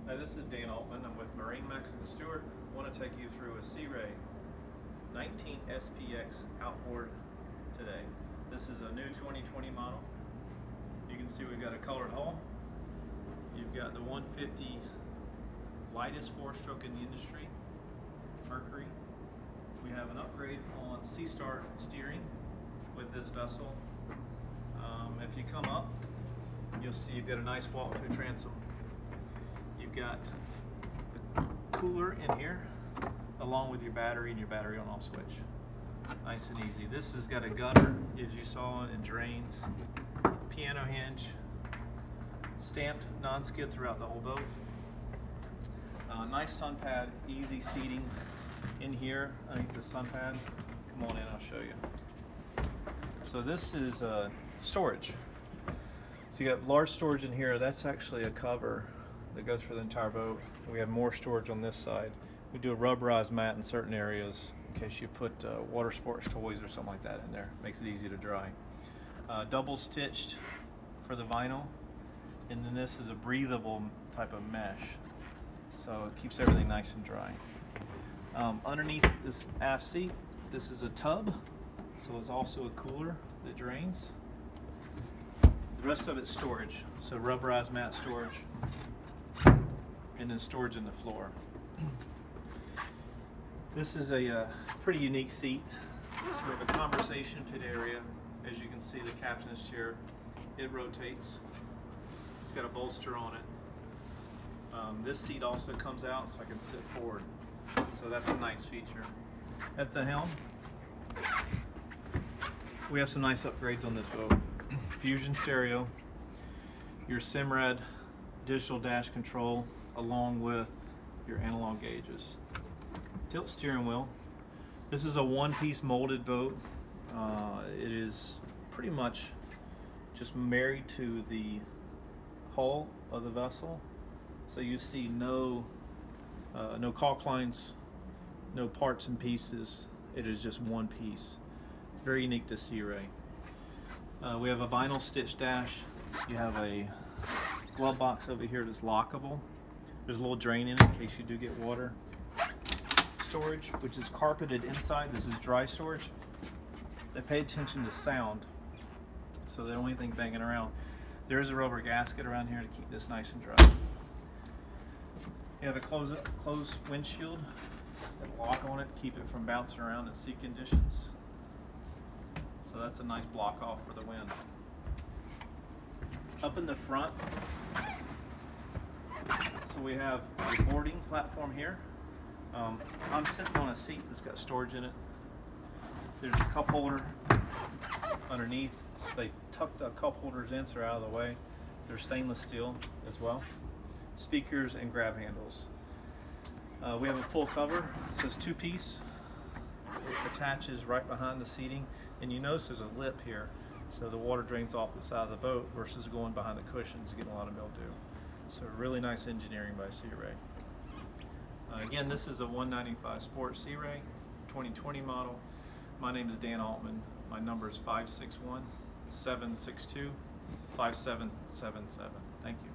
Hi, this is Dan Altman. I'm with MarineMax and Stuart. I want to take you through a Sea Ray 19 SPX outboard today. This is a new 2020 model. You can see we've got a colored hull. You've got the 150 lightest four-stroke in the industry, Mercury. We have an upgrade on Sea Start steering with this vessel. If you come up, you'll see you've got a nice walk-through transom. You've got a cooler in here along with your battery and your battery on off switch. Nice and easy. This has got a gunner, as you saw, and drains, piano hinge, stamped non-skid throughout the whole boat. Nice sun pad, easy seating in here underneath the sun pad. Come on in, I'll show you. So this is storage. So you got large storage in here. That's actually a cover that goes for the entire boat. We have more storage on this side. We do a rubberized mat in certain areas in case you put water sports toys or something like that in there. Makes it easy to dry. Double stitched for the vinyl, and then this is a breathable type of mesh, so it keeps everything nice and dry. Underneath this aft seat, this is a tub, so it's also a cooler that drains. The rest of it's storage, so rubberized mat storage, and then storage in the floor. This is a pretty unique seat. So we have a conversation pit area. As you can see, the captain's chair, it rotates. It's got a bolster on it. This seat also comes out so I can sit forward. So that's a nice feature. At the helm, we have some nice upgrades on this boat. Fusion stereo, your Simrad digital dash control, along with your analog gauges. Tilt steering wheel. This is a one-piece molded boat. It is pretty much just married to the hull of the vessel. So you see no caulk lines, no parts and pieces. It is just one piece. It's very unique to Sea Ray. We have a vinyl stitch dash. You have a glove box over here that's lockable. There's a little drain in it in case you do get water. Storage, which is carpeted inside. This is dry storage. They pay attention to sound, so they don't want anything banging around. There is a rubber gasket around here to keep this nice and dry. You have a closed windshield, that lock on it, keep it from bouncing around in sea conditions. So that's a nice block off for the wind. Up in the front, so we have a boarding platform here. I'm sitting on a seat that's got storage in it. There's a cup holder underneath. So they tuck the cup holders in so they're out of the way. They're stainless steel as well. Speakers and grab handles. We have a full cover. It says two-piece. It attaches right behind the seating, and you notice there's a lip here, so the water drains off the side of the boat versus going behind the cushions and getting a lot of mildew. So really nice engineering by Sea Ray. Again, this is a 195 Sport Sea Ray 2020 model. My name is Dan Altman. My number is 561-762-5777. Thank you.